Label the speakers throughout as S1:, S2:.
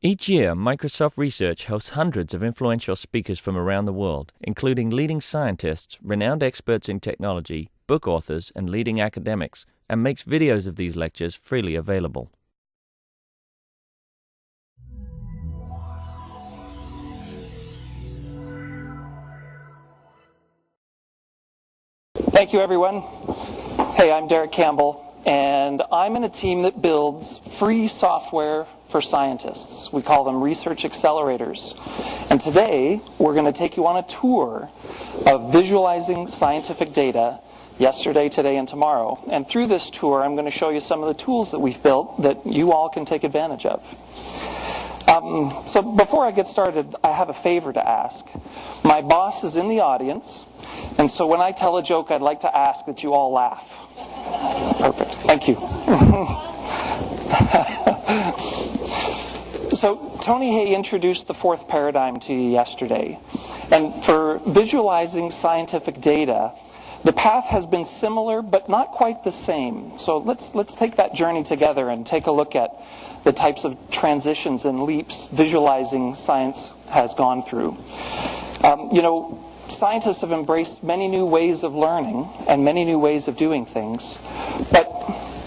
S1: Each year, Microsoft Research hosts hundreds of influential speakers from around the world, including leading scientists, renowned experts in technology, book authors, and leading academics, and makes videos of these lectures freely available.
S2: Thank you, everyone. Hey, I'm Derek Campbell, and I'm in a team that builds free software for scientists. We call them research accelerators. And today, we're going to take you on a tour of visualizing scientific data yesterday, today, and tomorrow. And through this tour, I'm going to show you some of the tools that we've built that you all can take advantage of. So before I get started, I have a favor to ask. My boss is in the audience, and so when I tell a joke, I'd like to ask that you all laugh. Perfect. Thank you. So Tony Hay introduced the fourth paradigm to you yesterday. And for visualizing scientific data, the path has been similar, but not quite the same. So let's take that journey together and take a look at the types of transitions and leaps visualizing science has gone through. Scientists have embraced many new ways of learning and many new ways of doing things, but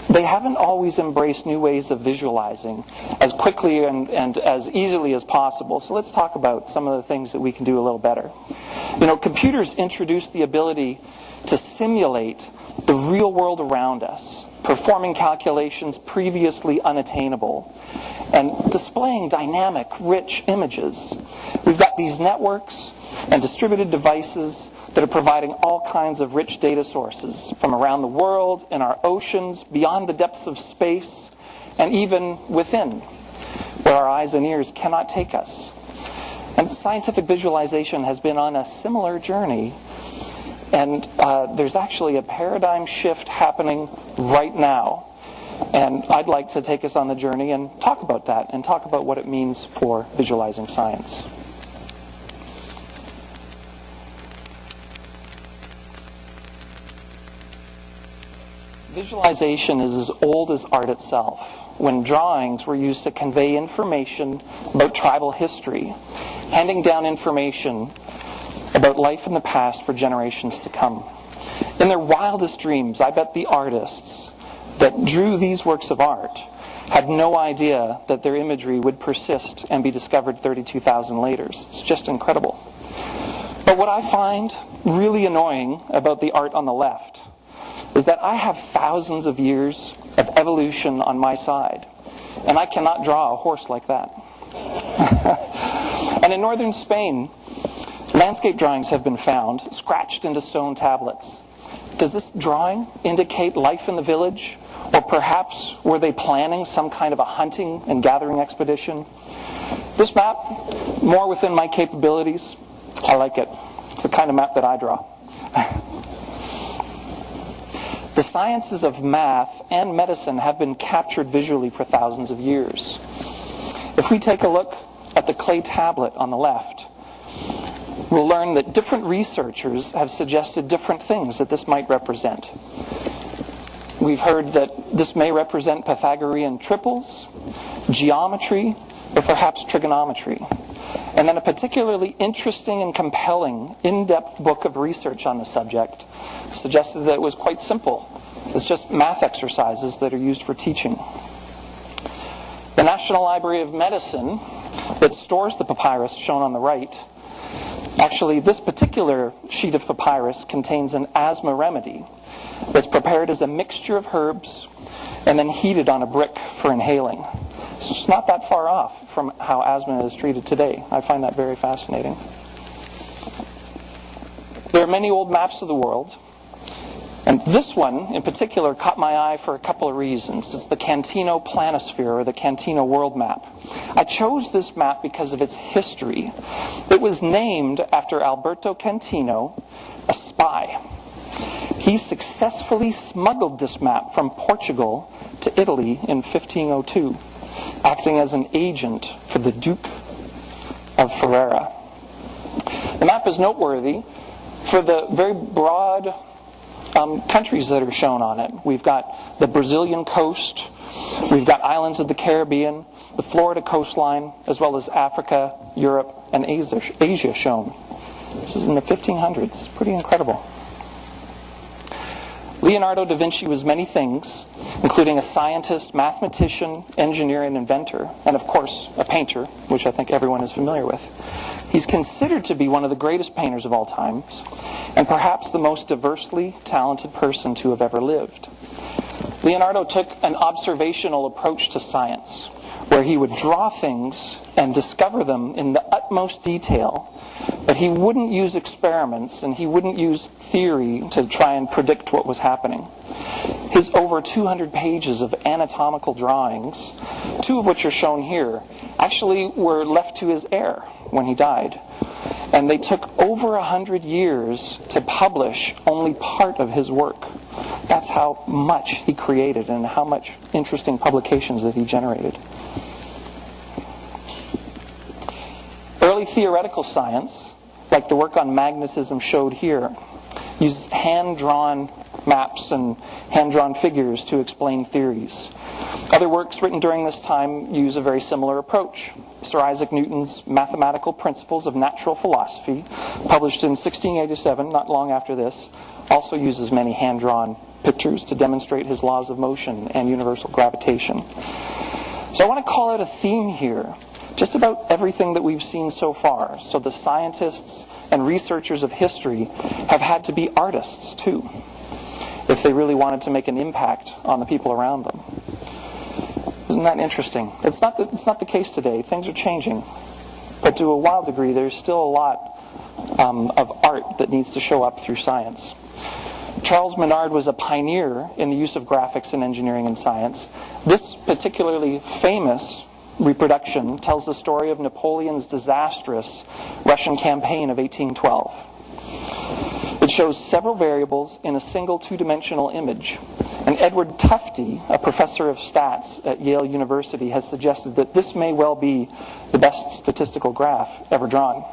S2: they haven't always embraced new ways of visualizing as quickly and as easily as possible. So let's talk about some of the things that we can do a little better. Computers introduced the ability to simulate the real world around us, performing calculations previously unattainable, and displaying dynamic, rich images. We've got these networks and distributed devices that are providing all kinds of rich data sources from around the world, in our oceans, beyond the depths of space, and even within, where our eyes and ears cannot take us. And scientific visualization has been on a similar journey, and there's actually a paradigm shift happening right now. And I'd like to take us on the journey and talk about that, and talk about what it means for visualizing science. Visualization is as old as art itself, when drawings were used to convey information about tribal history, handing down information about life in the past for generations to come. In their wildest dreams, I bet the artists that drew these works of art had no idea that their imagery would persist and be discovered 32,000 later. It's just incredible. But what I find really annoying about the art on the left is that I have thousands of years of evolution on my side, and I cannot draw a horse like that. And in northern Spain, landscape drawings have been found, scratched into stone tablets. Does this drawing indicate life in the village? Or perhaps were they planning some kind of a hunting and gathering expedition? This map, more within my capabilities, I like it. It's the kind of map that I draw. The sciences of math and medicine have been captured visually for thousands of years. If we take a look at the clay tablet on the left, we'll learn that different researchers have suggested different things that this might represent. We've heard that this may represent Pythagorean triples, geometry, or perhaps trigonometry. And then a particularly interesting and compelling, in-depth book of research on the subject suggested that it was quite simple. It's just math exercises that are used for teaching. The National Library of Medicine, that stores the papyrus shown on the right, actually this particular sheet of papyrus contains an asthma remedy that's prepared as a mixture of herbs and then heated on a brick for inhaling. So it's not that far off from how asthma is treated today. I find that very fascinating. There are many old maps of the world, and this one in particular caught my eye for a couple of reasons. It's the Cantino Planisphere, or the Cantino World Map. I chose this map because of its history. It was named after Alberto Cantino, a spy. He successfully smuggled this map from Portugal to Italy in 1502, acting as an agent for the Duke of Ferrara. The map is noteworthy for the very broad countries that are shown on it. We've got the Brazilian coast, we've got islands of the Caribbean, the Florida coastline, as well as Africa, Europe, and Asia shown. This is in the 1500s. Pretty incredible. Leonardo da Vinci was many things, including a scientist, mathematician, engineer, and inventor, and of course, a painter, which I think everyone is familiar with. He's considered to be one of the greatest painters of all times, and perhaps the most diversely talented person to have ever lived. Leonardo took an observational approach to science, where he would draw things and discover them in the utmost detail, but he wouldn't use experiments and he wouldn't use theory to try and predict what was happening. His over 200 pages of anatomical drawings, 2 of which are shown here, actually were left to his heir when he died. And they took over 100 years to publish only part of his work. That's how much he created and how much interesting publications that he generated. Early theoretical science, like the work on magnetism showed here, uses hand-drawn maps and hand-drawn figures to explain theories. Other works written during this time use a very similar approach. Sir Isaac Newton's Mathematical Principles of Natural Philosophy, published in 1687, not long after this, also uses many hand-drawn pictures to demonstrate his laws of motion and universal gravitation. So I want to call out a theme here. Just about everything that we've seen so far. So the scientists and researchers of history have had to be artists too, if they really wanted to make an impact on the people around them. Isn't that interesting? It's not the case today. Things are changing. But to a wild degree, there's still a lot of art that needs to show up through science. Charles Minard was a pioneer in the use of graphics in engineering and science. This particularly famous reproduction tells the story of Napoleon's disastrous Russian campaign of 1812. It shows several variables in a single 2-dimensional image. And Edward Tufte, a professor of stats at Yale University, has suggested that this may well be the best statistical graph ever drawn.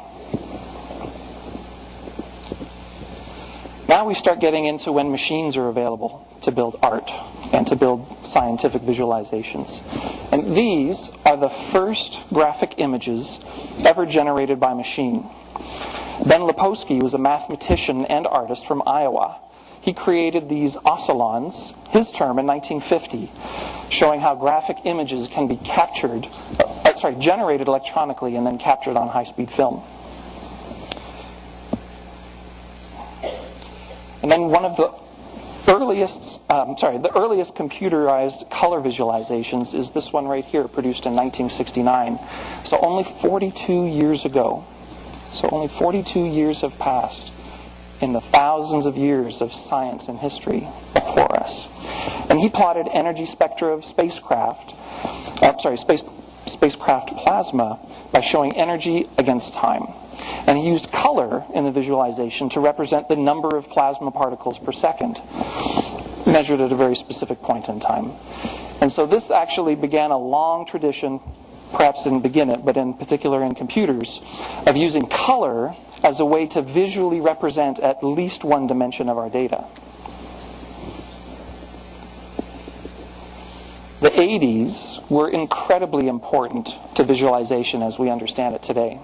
S2: Now we start getting into when machines are available to build art and to build scientific visualizations. And these are the first graphic images ever generated by machine. Ben Lepowski was a mathematician and artist from Iowa. He created these oscillons, his term in 1950, showing how graphic images can be generated electronically and then captured on high-speed film. And then one of the earliest computerized color visualizations is this one right here, produced in 1969. So only 42 years ago. So only 42 years have passed in the thousands of years of science and history before us. And he plotted energy spectra of spacecraft plasma by showing energy against time. And he used color in the visualization to represent the number of plasma particles per second, measured at a very specific point in time. And so this actually began a long tradition, perhaps didn't begin it, but in particular in computers, of using color as a way to visually represent at least one dimension of our data. The 80s were incredibly important to visualization as we understand it today.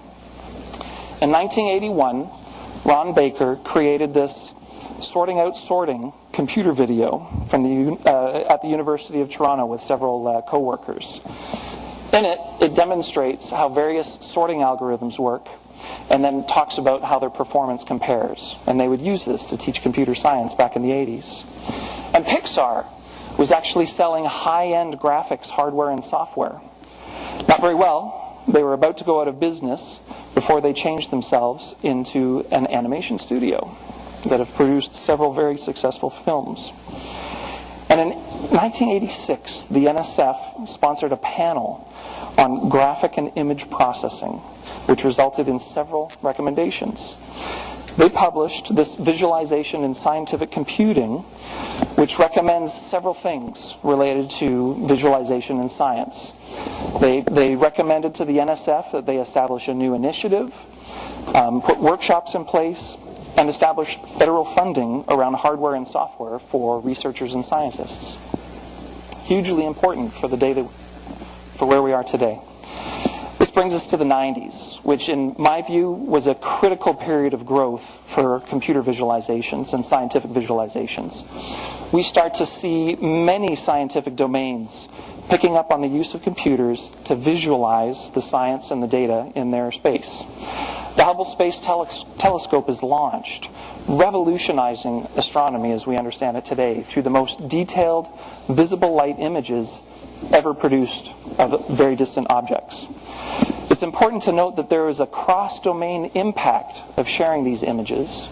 S2: In 1981, Ron Baker created this sorting out sorting computer video from at the University of Toronto with several co-workers. In it, it demonstrates how various sorting algorithms work and then talks about how their performance compares. And they would use this to teach computer science back in the 80s. And Pixar was actually selling high-end graphics hardware and software. Not very well. They were about to go out of business before they changed themselves into an animation studio that have produced several very successful films. And in 1986, the NSF sponsored a panel on graphic and image processing, which resulted in several recommendations. They published this Visualization in Scientific Computing, which recommends several things related to visualization in science. They recommended to the NSF that they establish a new initiative, put workshops in place, and establish federal funding around hardware and software for researchers and scientists. Hugely important for the day for where we are today. This brings us to the 90s, which in my view was a critical period of growth for computer visualizations and scientific visualizations. We start to see many scientific domains picking up on the use of computers to visualize the science and the data in their space. The Hubble Space Telescope is launched, revolutionizing astronomy as we understand it today through the most detailed visible light images ever produced of very distant objects. It's important to note that there is a cross-domain impact of sharing these images.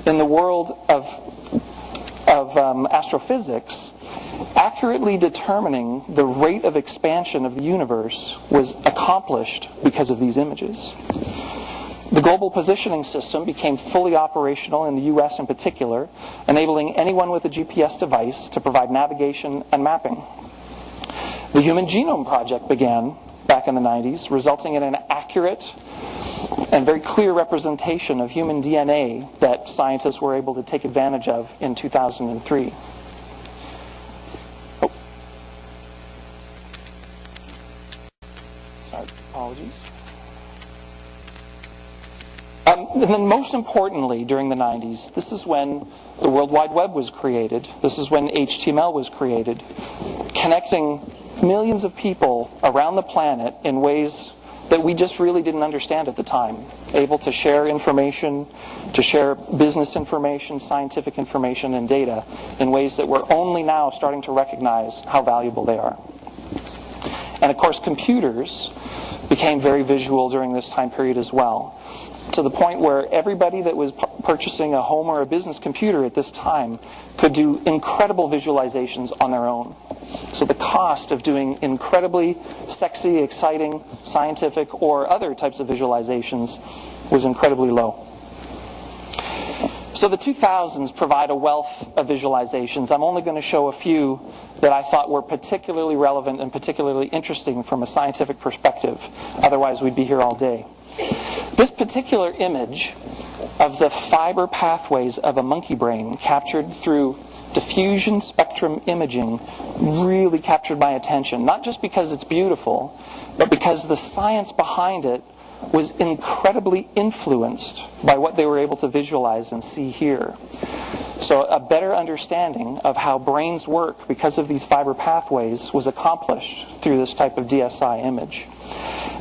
S2: In the world of astrophysics, accurately determining the rate of expansion of the universe was accomplished because of these images. The global positioning system became fully operational in the US in particular, enabling anyone with a GPS device to provide navigation and mapping. The Human Genome Project began back in the 90s, resulting in an accurate and very clear representation of human DNA that scientists were able to take advantage of in 2003. Sorry, apologies. And then most importantly, during the 90s, this is when the World Wide Web was created. This is when HTML was created, connecting millions of people around the planet in ways that we just really didn't understand at the time. Able to share information, to share business information, scientific information, and data in ways that we're only now starting to recognize how valuable they are. And of course, computers became very visual during this time period as well, to the point where everybody that was purchasing a home or a business computer at this time could do incredible visualizations on their own. So the cost of doing incredibly sexy, exciting, scientific, or other types of visualizations was incredibly low. So the 2000s provide a wealth of visualizations. I'm only going to show a few that I thought were particularly relevant and particularly interesting from a scientific perspective. Otherwise, we'd be here all day. This particular image of the fiber pathways of a monkey brain captured through diffusion spectrum imaging really captured my attention. Not just because it's beautiful, but because the science behind it was incredibly influenced by what they were able to visualize and see here. So a better understanding of how brains work because of these fiber pathways was accomplished through this type of DSI image.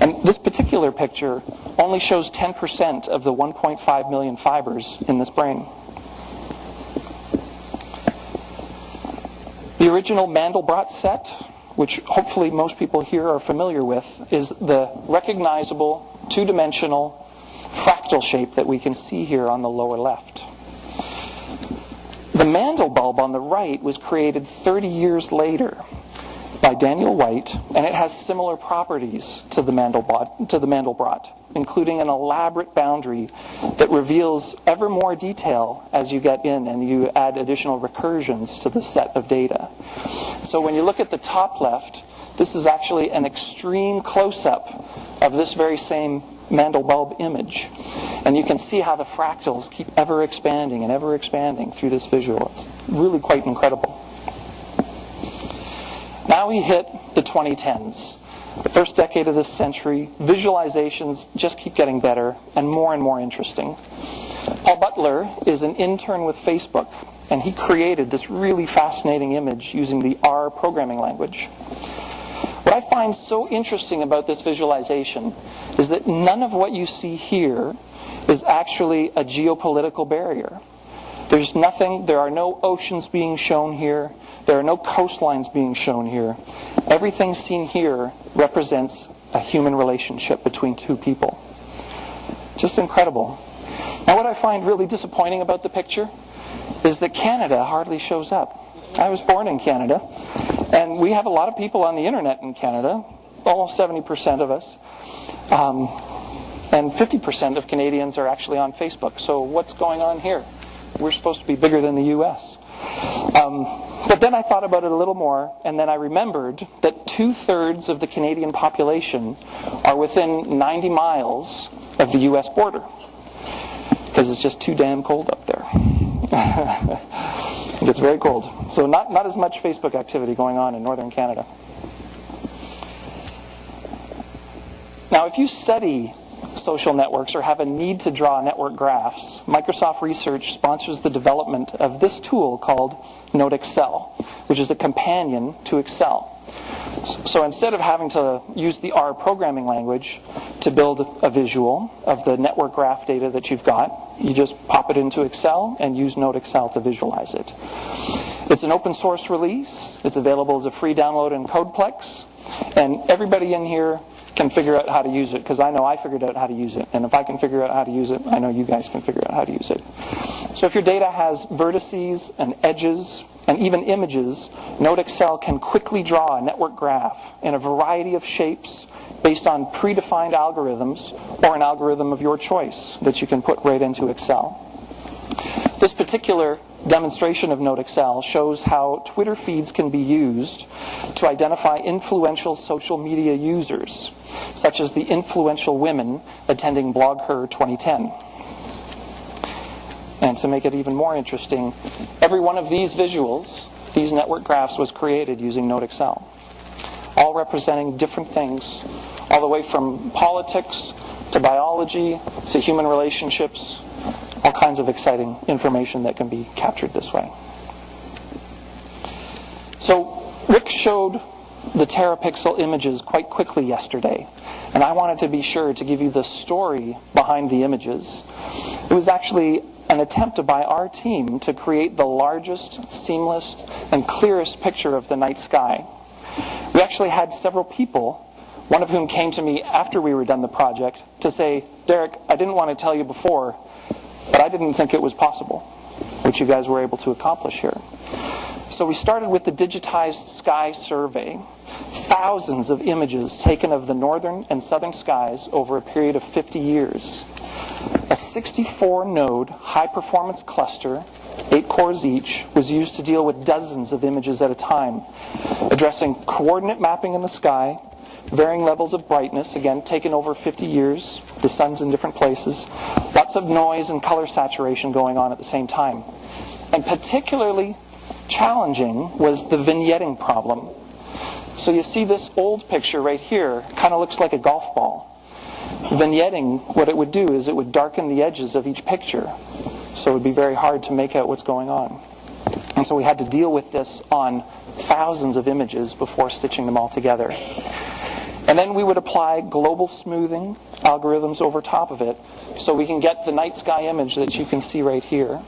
S2: And this particular picture only shows 10% of the 1.5 million fibers in this brain. The original Mandelbrot set, which hopefully most people here are familiar with, is the recognizable two-dimensional fractal shape that we can see here on the lower left. The Mandelbulb on the right was created 30 years later by Daniel White, and it has similar properties to the Mandelbrot, including an elaborate boundary that reveals ever more detail as you get in and you add additional recursions to the set of data. So when you look at the top left, this is actually an extreme close-up of this very same Mandelbulb image. And you can see how the fractals keep ever expanding through this visual. It's really quite incredible. Now we hit the 2010s. The first decade of this century, visualizations just keep getting better and more interesting. Paul Butler is an intern with Facebook, and he created this really fascinating image using the R programming language. What I find so interesting about this visualization is that none of what you see here is actually a geopolitical barrier. There's nothing, there are no oceans being shown here, there are no coastlines being shown here. Everything seen here represents a human relationship between two people. Just incredible. Now what I find really disappointing about the picture is that Canada hardly shows up. I was born in Canada, and we have a lot of people on the internet in Canada, almost 70% of us, and 50% of Canadians are actually on Facebook. So what's going on here? We're supposed to be bigger than the US. But then I thought about it a little more, and then I remembered that 2/3 of the Canadian population are within 90 miles of the US border, because it's just too damn cold up there. It gets very cold. So not as much Facebook activity going on in northern Canada. Now, if you study social networks or have a need to draw network graphs, Microsoft Research sponsors the development of this tool called NodeXcel, which is a companion to Excel. So instead of having to use the R programming language to build a visual of the network graph data that you've got, you just pop it into Excel and use NodeXcel to visualize it. It's an open source release. It's available as a free download in Codeplex. And everybody in here can figure out how to use it, because I know I figured out how to use it. And if I can figure out how to use it, I know you guys can figure out how to use it. So if your data has vertices and edges and even images, NodeXcel can quickly draw a network graph in a variety of shapes based on predefined algorithms or an algorithm of your choice that you can put right into Excel. This particular demonstration of NodeXcel shows how Twitter feeds can be used to identify influential social media users, such as the influential women attending BlogHer 2010. And to make it even more interesting, every one of these visuals, these network graphs, was created using NodeXcel, all representing different things, all the way from politics to biology to human relationships, all kinds of exciting information that can be captured this way. So Rick showed the terapixel images quite quickly yesterday, and I wanted to be sure to give you the story behind the images. It was actually an attempt by our team to create the largest, seamless, and clearest picture of the night sky. We actually had several people, one of whom came to me after we were done the project, to say, "Derek, I didn't want to tell you before, but I didn't think it was possible," which you guys were able to accomplish here. So we started with the digitized sky survey, thousands of images taken of the northern and southern skies over a period of 50 years. A 64-node high-performance cluster, 8 cores each, was used to deal with dozens of images at a time, addressing coordinate mapping in the sky, varying levels of brightness, again, taken over 50 years, the sun's in different places, lots of noise and color saturation going on at the same time. And particularly challenging was the vignetting problem. So you see this old picture right here, kind of looks like a golf ball. Vignetting, what it would do is it would darken the edges of each picture, so it would be very hard to make out what's going on. And so we had to deal with this on thousands of images before stitching them all together. And then we would apply global smoothing algorithms over top of it, so we can get the night sky image that you can see right here,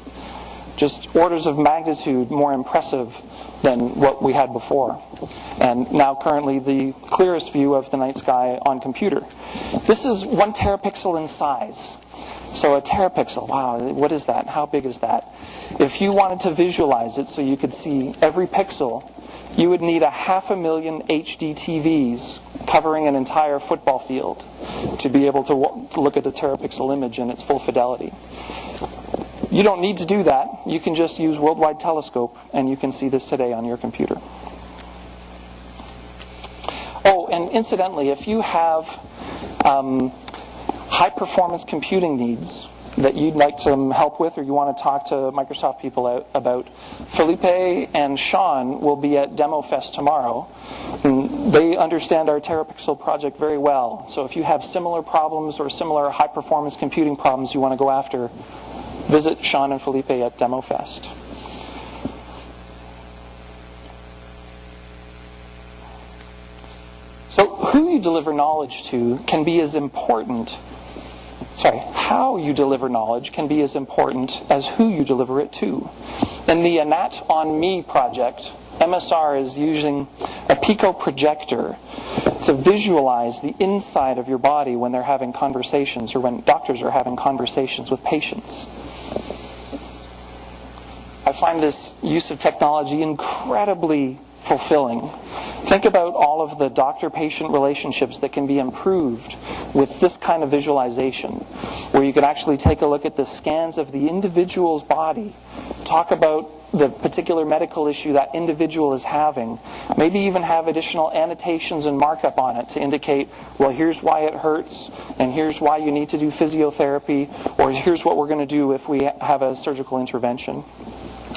S2: just orders of magnitude more impressive than what we had before. And now currently the clearest view of the night sky on computer. This is 1 terapixel in size. So a terapixel, wow, what is that? How big is that? If you wanted to visualize it so you could see every pixel, you would need 500,000 HD TVs covering an entire football field to be able to look at a terapixel image in its full fidelity. You don't need to do that. You can just use Worldwide Telescope, and you can see this today on your computer. Oh, and incidentally, if you have high-performance computing needs that you'd like some help with, or you want to talk to Microsoft people about, Felipe and Sean will be at DemoFest tomorrow. And they understand our terapixel project very well. So if you have similar problems or similar high-performance computing problems you want to go after, visit Sean and Felipe at DemoFest. So who you deliver knowledge to can be as important, how you deliver knowledge can be as important as who you deliver it to. In the Anat on Me project, MSR is using a Pico projector to visualize the inside of your body when they're having conversations, or when doctors are having conversations with patients. I find this use of technology incredibly fulfilling. Think about all of the doctor-patient relationships that can be improved with this kind of visualization, where you can actually take a look at the scans of the individual's body, talk about the particular medical issue that individual is having, maybe even have additional annotations and markup on it to indicate, well, here's why it hurts, and here's why you need to do physiotherapy, or here's what we're going to do if we have a surgical intervention.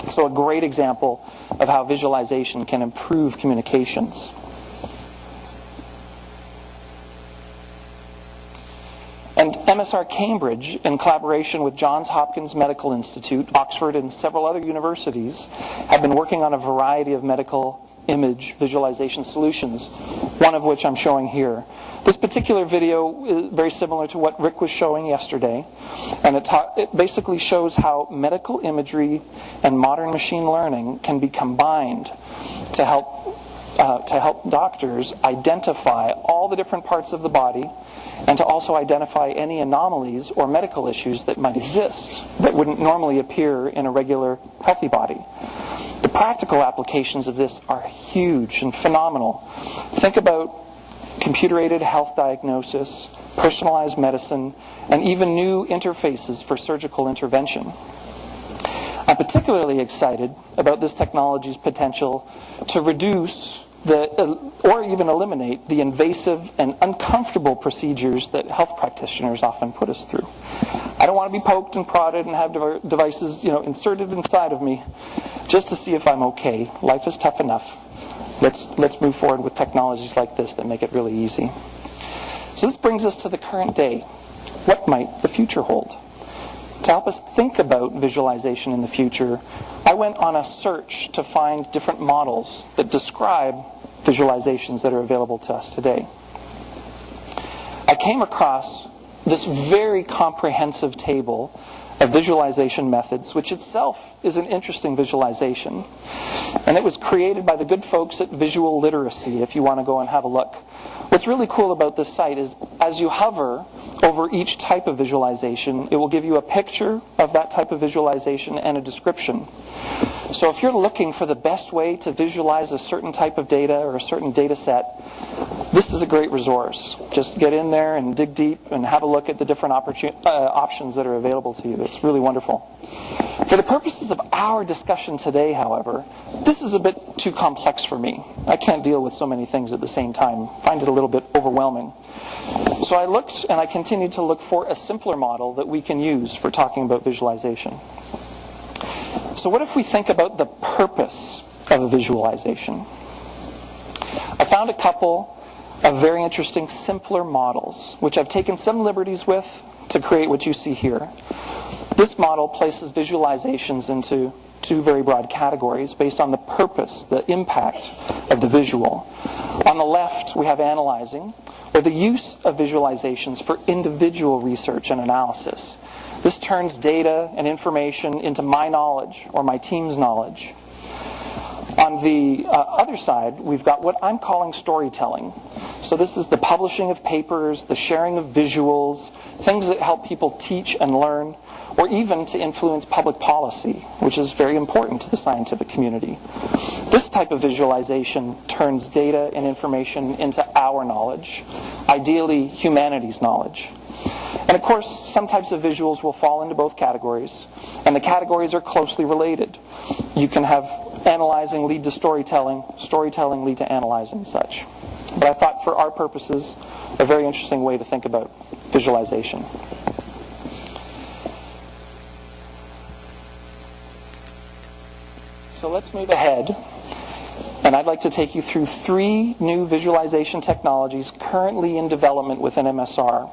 S2: So a great example of how visualization can improve communications. And MSR Cambridge, in collaboration with Johns Hopkins Medical Institute, Oxford, and several other universities, have been working on a variety of medical image visualization solutions, one of which I'm showing here. This particular video is very similar to what Rick was showing yesterday, and it basically shows how medical imagery and modern machine learning can be combined to help doctors identify all the different parts of the body, and to also identify any anomalies or medical issues that might exist that wouldn't normally appear in a regular healthy body. The practical applications of this are huge and phenomenal. Think about computer-aided health diagnosis, personalized medicine, and even new interfaces for surgical intervention. I'm particularly excited about this technology's potential to reduce or even eliminate the invasive and uncomfortable procedures that health practitioners often put us through. I don't want to be poked and prodded and have devices, inserted inside of me just to see if I'm okay. Life is tough enough. Let's move forward with technologies like this that make it really easy. So this brings us to the current day. What might the future hold? To help us think about visualization in the future, I went on a search to find different models that describe visualizations that are available to us today. I came across this very comprehensive table of visualization methods, which itself is an interesting visualization. And it was created by the good folks at Visual Literacy, if you want to go and have a look. What's really cool about this site is as you hover over each type of visualization, it will give you a picture of that type of visualization and a description. So if you're looking for the best way to visualize a certain type of data or a certain data set, this is a great resource. Just get in there and dig deep and have a look at the different options that are available to you. It's really wonderful. For the purposes of our discussion today, however, this is a bit too complex for me. I can't deal with so many things at the same time. I find it a little bit overwhelming. So I looked and I continued to look for a simpler model that we can use for talking about visualization. So what if we think about the purpose of a visualization? I found a couple of very interesting simpler models, which I've taken some liberties with to create what you see here. This model places visualizations into two very broad categories based on the purpose, the impact of the visual. On the left, we have analyzing, or the use of visualizations for individual research and analysis. This turns data and information into my knowledge or my team's knowledge. On the other side, we've got what I'm calling storytelling. So this is the publishing of papers, the sharing of visuals, things that help people teach and learn, or even to influence public policy, which is very important to the scientific community. This type of visualization turns data and information into our knowledge, ideally humanity's knowledge. And of course, some types of visuals will fall into both categories, and the categories are closely related. You can have analyzing lead to storytelling, storytelling lead to analyzing and such. But I thought for our purposes, a very interesting way to think about visualization. So let's move ahead, and I'd like to take you through 3 new visualization technologies currently in development within MSR.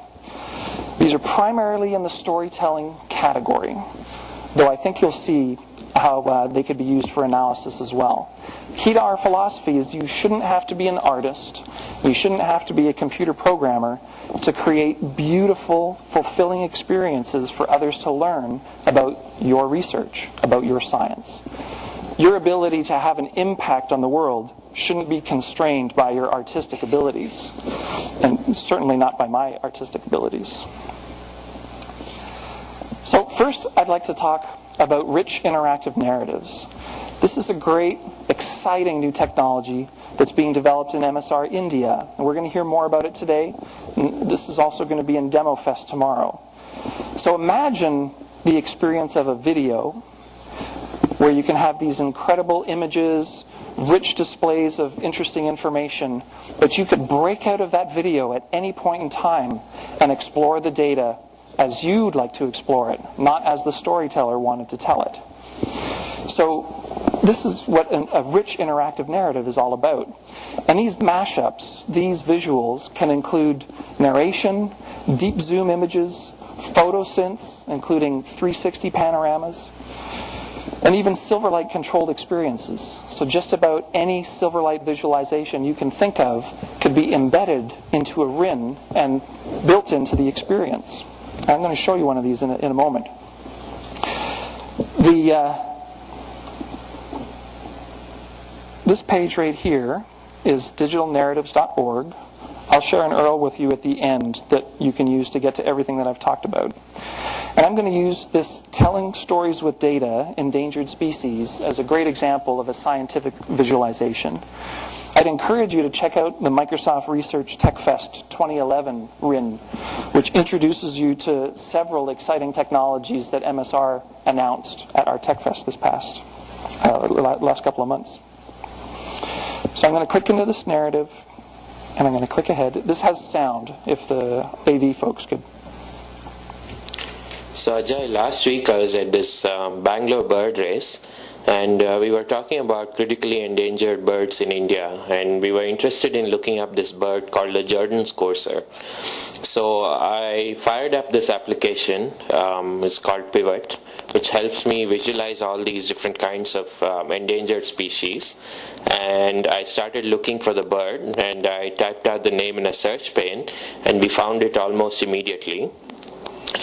S2: These are primarily in the storytelling category, though I think you'll see how they could be used for analysis as well. Key to our philosophy is you shouldn't have to be an artist, you shouldn't have to be a computer programmer to create beautiful, fulfilling experiences for others to learn about your research, about your science. Your ability to have an impact on the world shouldn't be constrained by your artistic abilities, and certainly not by my artistic abilities. So first, I'd like to talk about rich interactive narratives. This is a great, exciting new technology that's being developed in MSR India, and we're going to hear more about it today. This is also going to be in Demo Fest tomorrow. So imagine the experience of a video where you can have these incredible images, rich displays of interesting information, but you could break out of that video at any point in time and explore the data as you'd like to explore it, not as the storyteller wanted to tell it. So this is what a rich interactive narrative is all about. And these mashups, these visuals, can include narration, deep zoom images, photosynths, including 360 panoramas, and even Silverlight controlled experiences. So just about any Silverlight visualization you can think of could be embedded into a RIN and built into the experience. I'm going to show you one of these in a moment. This page right here is digitalnarratives.org. I'll share an URL with you at the end that you can use to get to everything that I've talked about. And I'm going to use this telling stories with data, endangered species, as a great example of a scientific visualization. I'd encourage you to check out the Microsoft Research TechFest 2011 RIN, which introduces you to several exciting technologies that MSR announced at our TechFest this past last couple of months. So I'm going to click into this narrative, and I'm going to click ahead. This has sound, if the AV folks could.
S3: So Ajay, last week I was at this Bangalore bird race, and we were talking about critically endangered birds in India, and we were interested in looking up this bird called the Jordan's courser. So I fired up this application, it's called Pivot, which helps me visualize all these different kinds of endangered species. And I started looking for the bird, and I typed out the name in a search pane, and we found it almost immediately.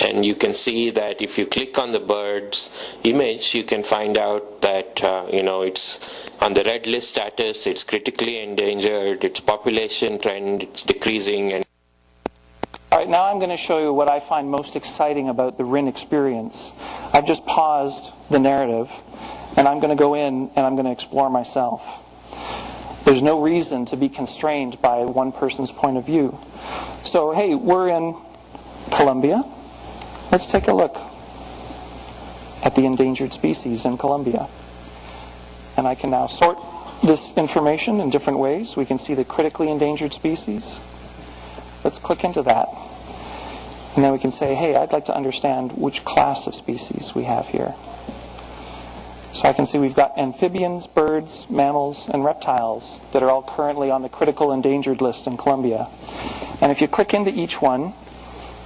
S3: And you can see that if you click on the bird's image, you can find out that it's on the red list status, it's critically endangered, its population trend, it's decreasing. And
S2: all right, now I'm going to show you what I find most exciting about the RIN experience. I've just paused the narrative, and I'm going to go in and I'm going to explore myself. There's no reason to be constrained by one person's point of view. So, hey, we're in Colombia. Let's take a look at the endangered species in Colombia. And I can now sort this information in different ways. We can see the critically endangered species. Let's click into that. And then we can say, hey, I'd like to understand which class of species we have here. So I can see we've got amphibians, birds, mammals, and reptiles that are all currently on the critical endangered list in Colombia. And if you click into each one,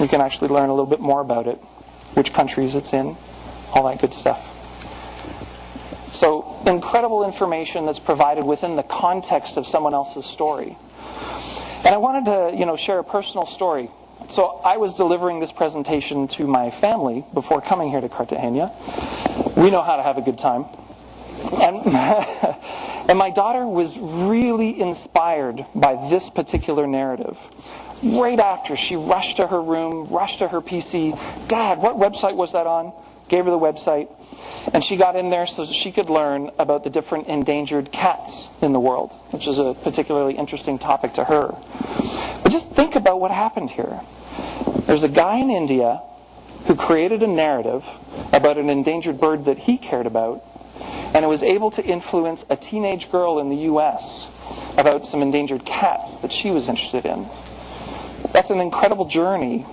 S2: you can actually learn a little bit more about it, which countries it's in, all that good stuff. So incredible information that's provided within the context of someone else's story. And I wanted to, share a personal story. So I was delivering this presentation to my family before coming here to Cartagena. We know how to have a good time. And my daughter was really inspired by this particular narrative. Right after, she rushed to her room, rushed to her PC. Dad, what website was that on? Gave her the website. And she got in there so that she could learn about the different endangered cats in the world, which is a particularly interesting topic to her. But just think about what happened here. There's a guy in India who created a narrative about an endangered bird that he cared about, and it was able to influence a teenage girl in the US about some endangered cats that she was interested in. That's an incredible journey,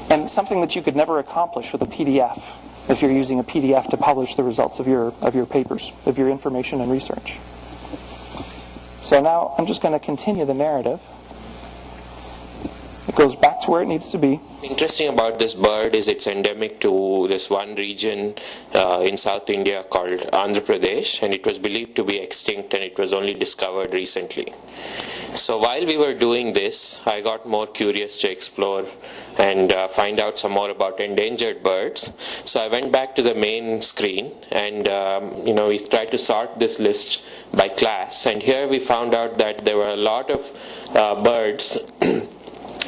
S2: and something that you could never accomplish with a PDF if you're using a PDF to publish the results of your papers, of your information and research. So now I'm just going to continue the narrative. It goes back to where it needs to be.
S3: Interesting about this bird is it's endemic to this one region in South India called Andhra Pradesh, and it was believed to be extinct, and it was only discovered recently. So while we were doing this, I got more curious to explore and find out some more about endangered birds. So I went back to the main screen, and we tried to sort this list by class, and here we found out that there were a lot of birds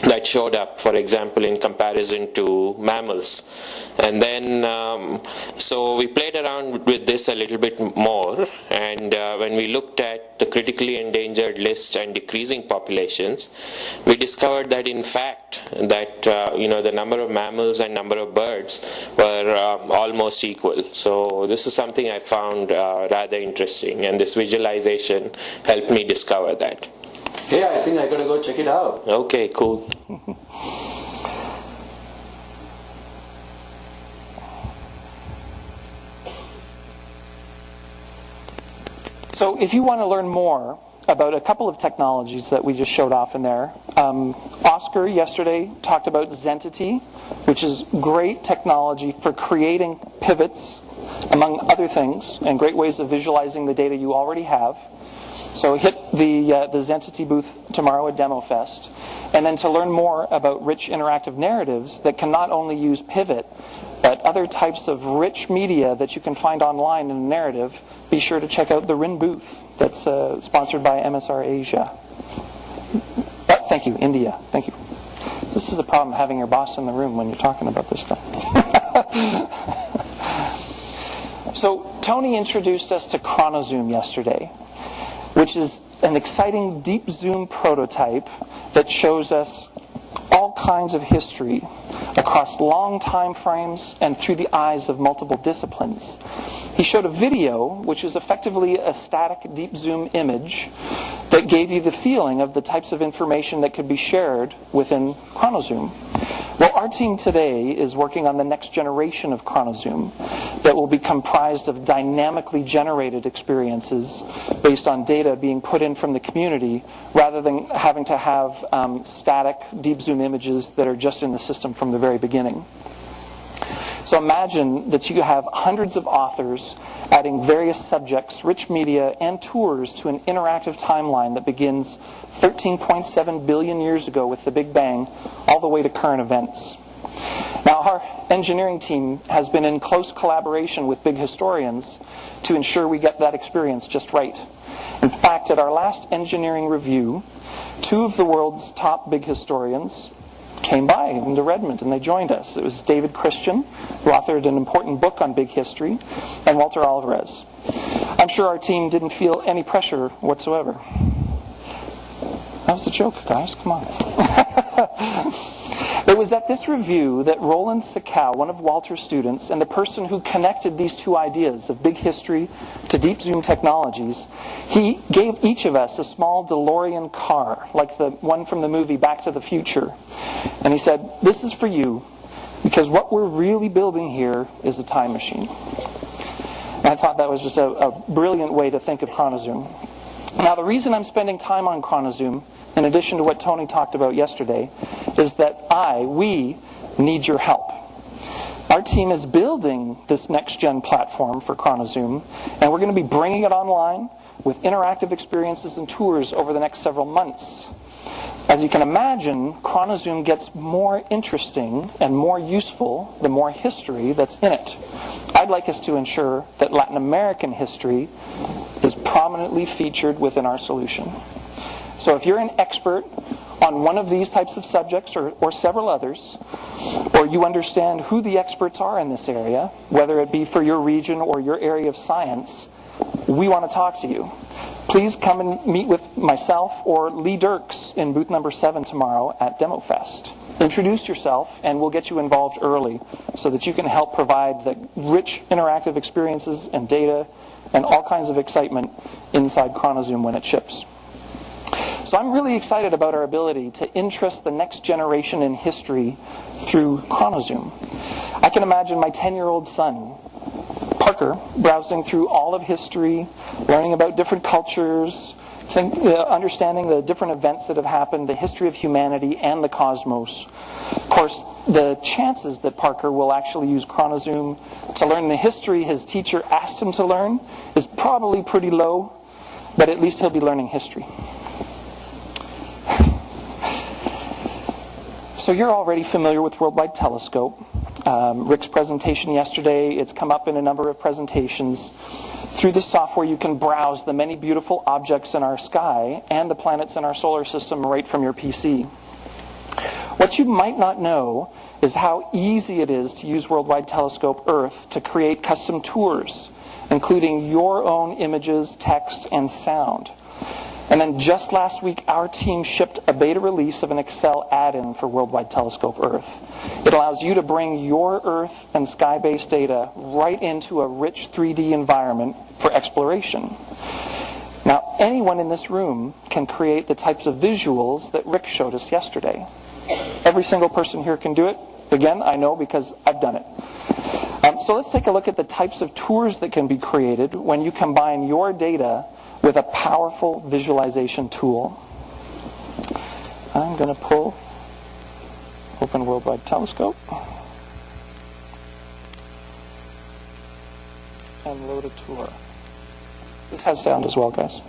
S3: that showed up, for example, in comparison to mammals. And then, so we played around with this a little bit more, and when we looked at the critically endangered list and decreasing populations, we discovered that in fact, that the number of mammals and number of birds were almost equal. So this is something I found rather interesting, and this visualization helped me discover that.
S4: Yeah, I think I gotta go check it out.
S3: Okay, cool.
S2: So if you want to learn more about a couple of technologies that we just showed off in there. Oscar yesterday talked about Zentity, which is great technology for creating pivots, among other things, and great ways of visualizing the data you already have. So hit the Zentity booth tomorrow at DemoFest. And then to learn more about rich interactive narratives that can not only use Pivot, but other types of rich media that you can find online in a narrative, be sure to check out the RIN booth that's sponsored by MSR Asia. Thank you, India. Thank you. This is a problem, having your boss in the room when you're talking about this stuff. So Tony introduced us to ChronoZoom yesterday, which is an exciting deep zoom prototype that shows us all kinds of history across long time frames and through the eyes of multiple disciplines. He showed a video, which is effectively a static deep zoom image that gave you the feeling of the types of information that could be shared within ChronoZoom. Well, our team today is working on the next generation of ChronoZoom that will be comprised of dynamically generated experiences based on data being put in from the community rather than having to have static deep zoom images that are just in the system from the very beginning. So imagine that you have hundreds of authors adding various subjects, rich media, and tours to an interactive timeline that begins 13.7 billion years ago with the Big Bang, all the way to current events. Now, our engineering team has been in close collaboration with big historians to ensure we get that experience just right. In fact, at our last engineering review, 2 of the world's top big historians came by into Redmond and they joined us. It was David Christian, who authored an important book on big history, and Walter Alvarez. I'm sure our team didn't feel any pressure whatsoever. That was a joke, guys. Come on. It was at this review that Roland Sakau, one of Walter's students, and the person who connected these 2 ideas of big history to deep zoom technologies, he gave each of us a small DeLorean car, like the one from the movie Back to the Future. And he said, "This is for you, because what we're really building here is a time machine." And I thought that was just a brilliant way to think of ChronoZoom. Now, the reason I'm spending time on ChronoZoom, in addition to what Tony talked about yesterday, is that we need your help. Our team is building this next-gen platform for ChronoZoom, and we're going to be bringing it online with interactive experiences and tours over the next several months. As you can imagine, ChronoZoom gets more interesting and more useful the more history that's in it. I'd like us to ensure that Latin American history is prominently featured within our solution. So if you're an expert on one of these types of subjects or several others, or you understand who the experts are in this area, whether it be for your region or your area of science, we want to talk to you. Please come and meet with myself or Lee Dirks in booth number 7 tomorrow at DemoFest. Introduce yourself and we'll get you involved early so that you can help provide the rich interactive experiences and data and all kinds of excitement inside ChronoZoom when it ships. So I'm really excited about our ability to interest the next generation in history through ChronoZoom. I can imagine my 10-year-old son, Parker, browsing through all of history, learning about different cultures, understanding the different events that have happened, the history of humanity and the cosmos. Of course, the chances that Parker will actually use ChronoZoom to learn the history his teacher asked him to learn is probably pretty low, but at least he'll be learning history. So you're already familiar with Worldwide Telescope. Rick's presentation yesterday, it's come up in a number of presentations. Through this software you can browse the many beautiful objects in our sky and the planets in our solar system right from your PC. What you might not know is how easy it is to use Worldwide Telescope Earth to create custom tours, including your own images, text, and sound. And then just last week, our team shipped a beta release of an Excel add-in for Worldwide Telescope Earth. It allows you to bring your Earth and sky-based data right into a rich 3D environment for exploration. Now, anyone in this room can create the types of visuals that Rick showed us yesterday. Every single person here can do it. Again, I know because I've done it. So let's take a look at the types of tours that can be created when you combine your data with a powerful visualization tool. I'm going to open Worldwide Telescope and load a tour. This has sound as well, guys.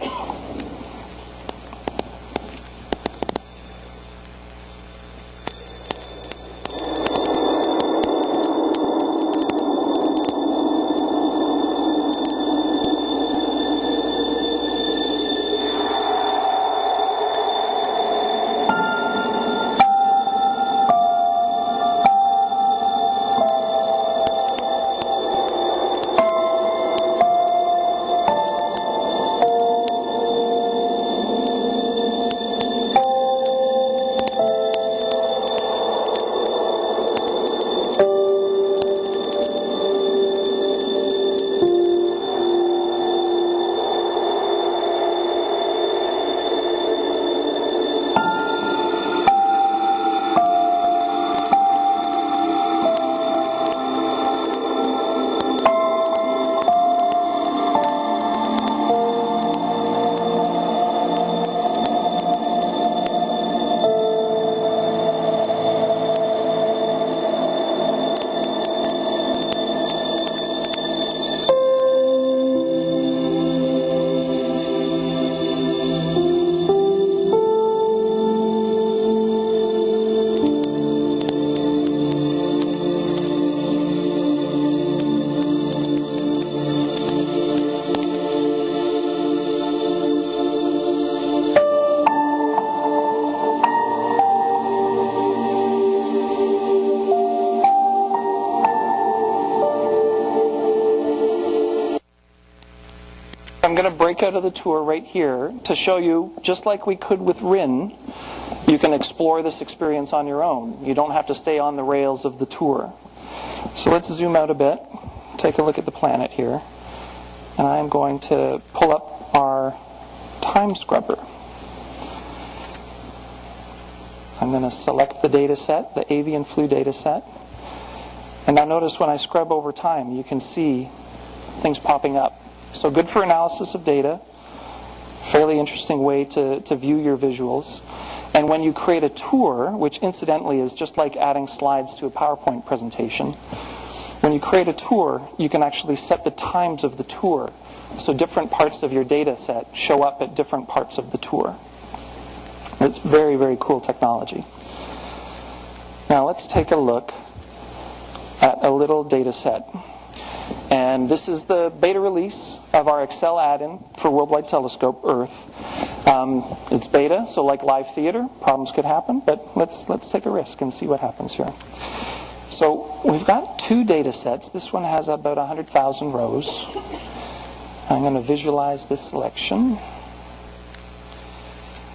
S2: I'm going to break out of the tour right here to show you, just like we could with RIN, you can explore this experience on your own. You don't have to stay on the rails of the tour. So let's zoom out a bit, take a look at the planet here, and I'm going to pull up our time scrubber. I'm going to select the data set, the avian flu data set, and now notice when I scrub over time, you can see things popping up. So good for analysis of data, fairly interesting way to view your visuals. And when you create a tour, which incidentally is just like adding slides to a PowerPoint presentation, when you create a tour, you can actually set the times of the tour. So different parts of your data set show up at different parts of the tour. It's very, very cool technology. Now let's take a look at a little data set. And this is the beta release of our Excel add-in for Worldwide Telescope Earth. It's beta, so like live theater, problems could happen, but let's take a risk and see what happens here. So we've got two data sets. This one has about 100,000 rows. I'm going to visualize this selection.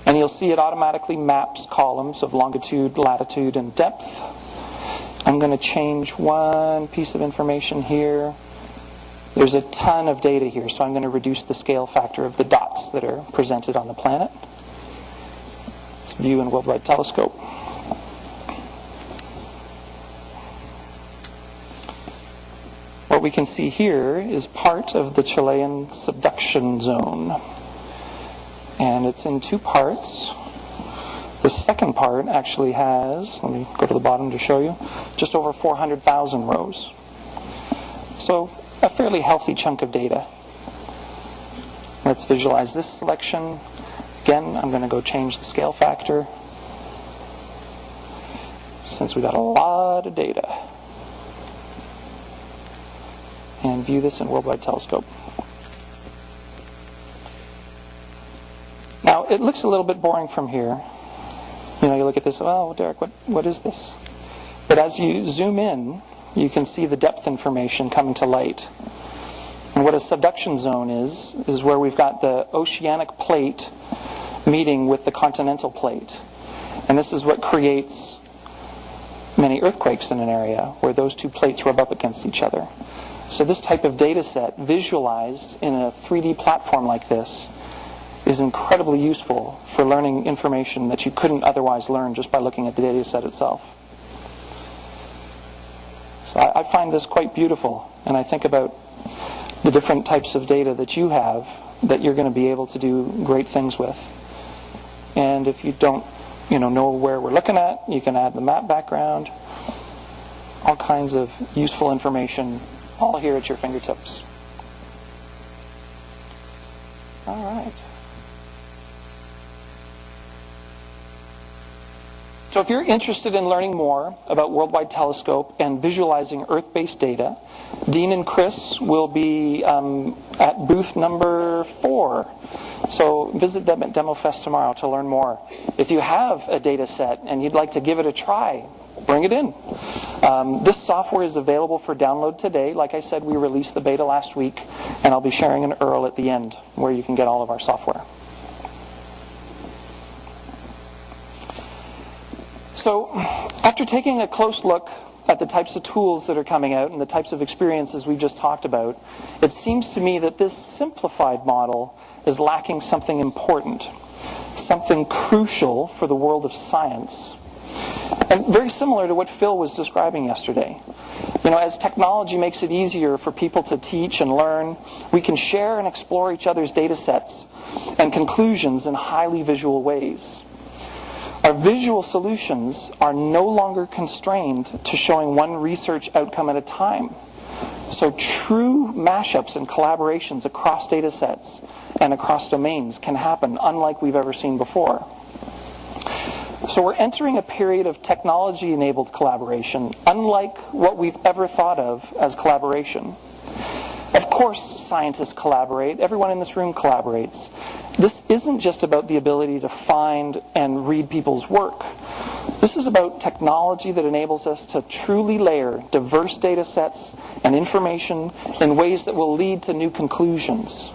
S2: And you'll see it automatically maps columns of longitude, latitude, and depth. I'm going to change one piece of information here. There's a ton of data here, so I'm going to reduce the scale factor of the dots that are presented on the planet. Let's view in Worldwide Telescope. What we can see here is part of the Chilean subduction zone. And it's in two parts. The second part actually has, let me go to the bottom to show you, just over 400,000 rows. So a fairly healthy chunk of data. Let's visualize this selection. Again, I'm going to go change the scale factor, since we got a lot of data. And view this in Worldwide Telescope. Now, it looks a little bit boring from here. You know, you look at this, oh, Derek, what is this? But as you zoom in, you can see the depth information coming to light. And what a subduction zone is where we've got the oceanic plate meeting with the continental plate. And this is what creates many earthquakes in an area, where those two plates rub up against each other. So this type of data set, visualized in a 3D platform like this, is incredibly useful for learning information that you couldn't otherwise learn just by looking at the data set itself. So I find this quite beautiful, and I think about the different types of data that you have that you're going to be able to do great things with. And if you don't know where we're looking at, you can add the map background. All kinds of useful information, all here at your fingertips. All right. So if you're interested in learning more about Worldwide Telescope and visualizing Earth-based data, Dean and Chris will be at booth number 4. So visit them at DemoFest tomorrow to learn more. If you have a data set and you'd like to give it a try, bring it in. This software is available for download today. Like I said, we released the beta last week, and I'll be sharing an URL at the end where you can get all of our software. So, after taking a close look at the types of tools that are coming out and the types of experiences we just talked about, it seems to me that this simplified model is lacking something important, something crucial for the world of science. And very similar to what Phil was describing yesterday. As technology makes it easier for people to teach and learn, we can share and explore each other's data sets and conclusions in highly visual ways. Our visual solutions are no longer constrained to showing one research outcome at a time. So true mashups and collaborations across data sets and across domains can happen unlike we've ever seen before. So we're entering a period of technology-enabled collaboration, unlike what we've ever thought of as collaboration. Of course, scientists collaborate. Everyone in this room collaborates. This isn't just about the ability to find and read people's work. This is about technology that enables us to truly layer diverse data sets and information in ways that will lead to new conclusions.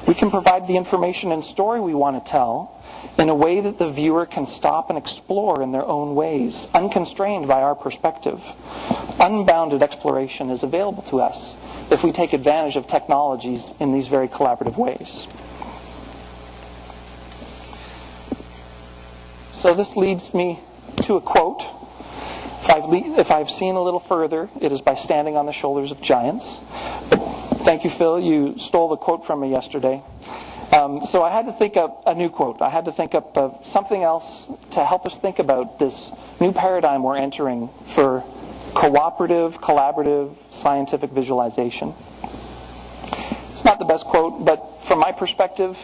S2: We can provide the information and story we want to tell in a way that the viewer can stop and explore in their own ways, unconstrained by our perspective. Unbounded exploration is available to us if we take advantage of technologies in these very collaborative ways. So this leads me to a quote. If I've seen a little further, it is by standing on the shoulders of giants. Thank you, Phil. You stole the quote from me yesterday. So I had to think up a new quote. I had to think up of something else to help us think about this new paradigm we're entering for cooperative, collaborative, scientific visualization. It's not the best quote, but from my perspective,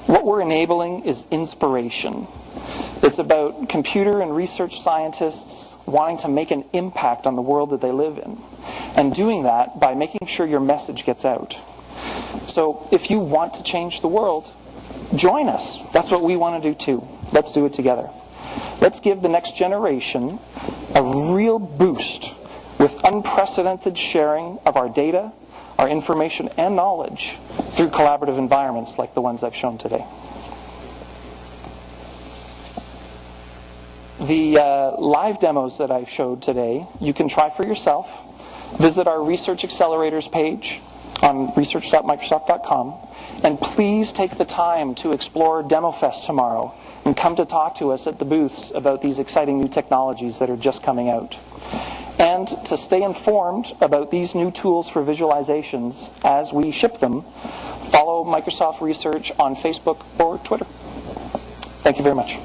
S2: what we're enabling is inspiration. It's about computer and research scientists wanting to make an impact on the world that they live in, and doing that by making sure your message gets out. So if you want to change the world, join us. That's what we want to do too. Let's do it together. Let's give the next generation a real boost with unprecedented sharing of our data, our information, and knowledge through collaborative environments like the ones I've shown today. The live demos that I showed today, you can try for yourself. Visit our Research Accelerators page on research.microsoft.com, and please take the time to explore DemoFest tomorrow and come to talk to us at the booths about these exciting new technologies that are just coming out. And to stay informed about these new tools for visualizations as we ship them, follow Microsoft Research on Facebook or Twitter. Thank you very much.